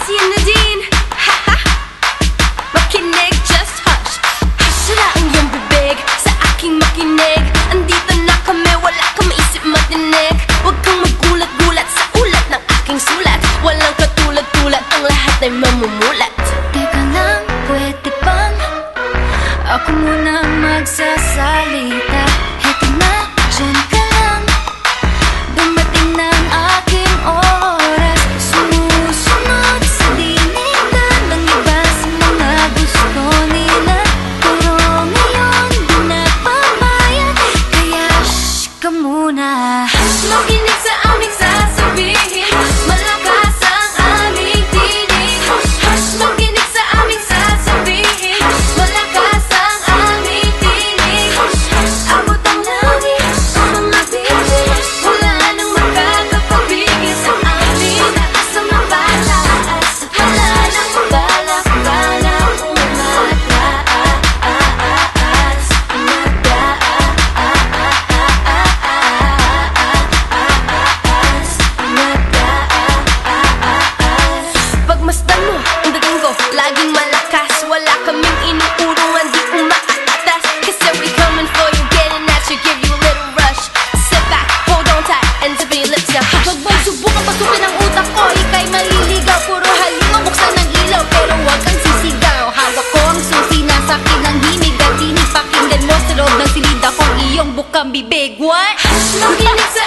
si Nadine. Ha-ha. Makinig, just hush. Hush na ang iyong bibig sa aking makinig. Andito na kami, wala kang maisip matinig. Huwag kang magulat-gulat sa ulat ng aking sulat. Walang katulad-tulad, ang lahat ay mamumulat. Teka lang, pwede bang ako muna magsasalita? Heto na, dyan ka lang. Dumating na ang aking oras. Sumusunod sa dinigan ng iba sa mga gusto nila. Pero ngayon di na pabayag, kaya shh ka muna. Makinig sa aming sasabihin, malakas ang aming tinig. Makinig sa aming sasabihin, malakas ang aming tinig. Abot ang langit sa mga bibig, wala nang makakapapigil sa amin. Sa mabataas, wala nang balak-balak umataas. Pagmasdan mo, ang dating ko, laging malakas. Wala kaming inuurungan, di umaatas. Kasi we coming for you, getting at you, give you a little rush. Sit back, hold on tight, and zip your lips now. Huwag bang subukan pasukin ang utak ko, ika'y maliligaw. Puro halimaw, buksan ang ilaw, pero huwag kang sisigaw. Hawak ko ang susi, nasa akin ang himig at tinig. Pakinggan mo sa loob ng silid akong iyong bukang bibig. What? Makinig sa